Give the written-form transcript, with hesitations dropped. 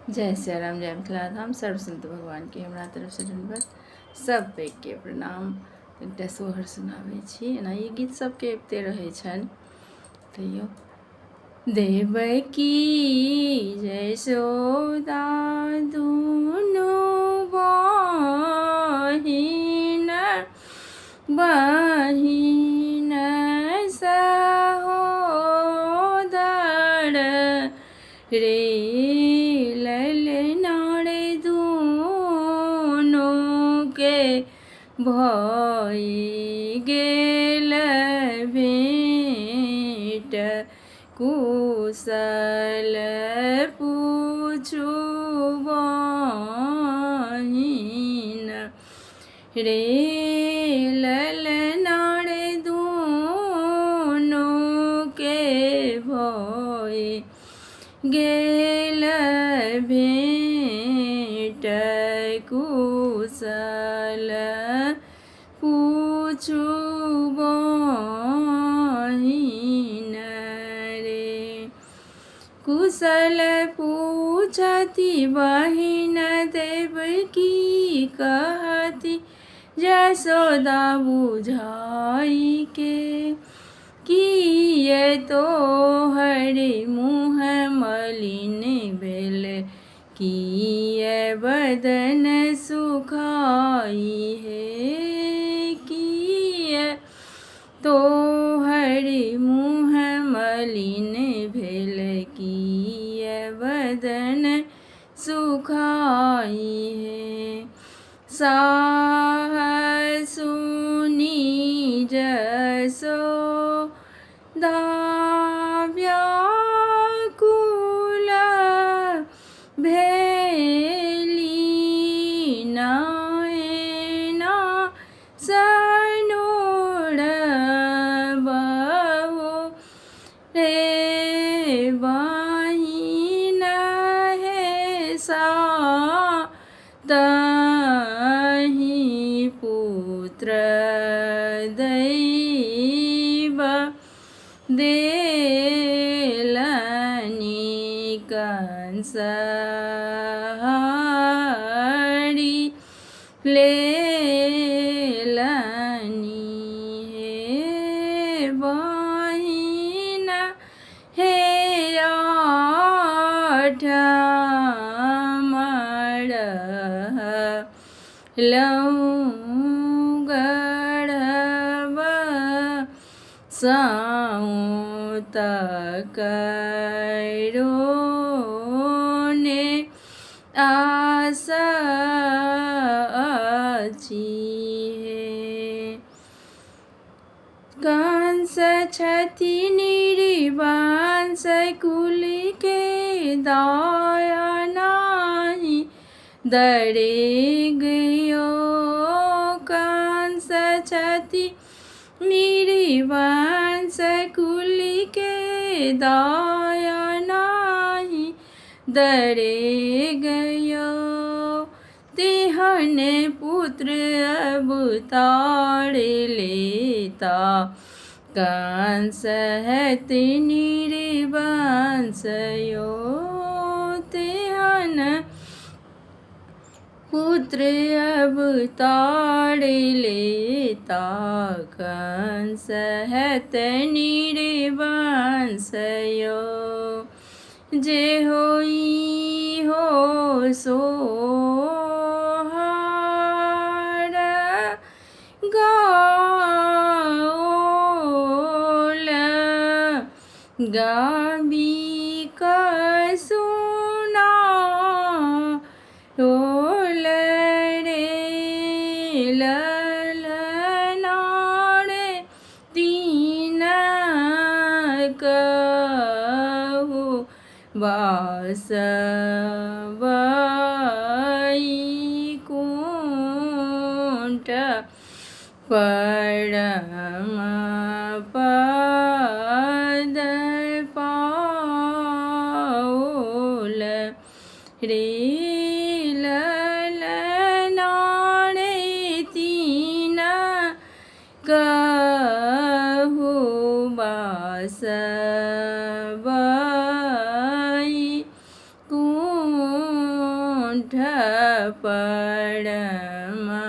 जय सिया राम, जय मिथिला धाम। सर्व संत भगवान के हमरा तरफ से दंडवत। सब के प्रणाम। एकटा सोहर सुनाबै छी। एना ई गीत सबके अबिते रहै छनि। तैयो देवकी यशोदा दुनू बहिन सहोदर रे ललना रे दुनू के भइ गेल भेंट कुशल पूछु बहिन रे ललना रे दुनू के भइ गेल भेंट कुशल पूछु बहिन रे। कुशल पूछती बहिन देवकी कहती यशोदा बुझाई के किए तोहर मुँह मलिन भेल किए बदन सुखाई हे किए तोहर मुँह मलिन भेल किए बदन सुखाई हे। साहसुनी यशोदा व्याकुल भेली नयना सनोरबहु रे बहिन हे तहि पुत्र दैव देलनि कंस हरि लेलनि हे बहिन हे आठमर लौगढ़ब साउत करोने आस अछि हे। कंस छति निरिवांस कुल के दाया नाही डरे गयो। कंस छति निरिवांस कुल के दाया नाही डरे गयो। तेहन पुत्र अवतार लेता कंस हत निरिवांस यो। तेहन पुत्र अवतार लेता कंस हत निरिवांस यो। जे होई हो सोहार गाओल गाबी कसुना रोल रे ललना रे तीन कहु वासवैकुंठ परम पद पाओल रे ललना रे तीन कहु वासवैकुंठ कंठ परमा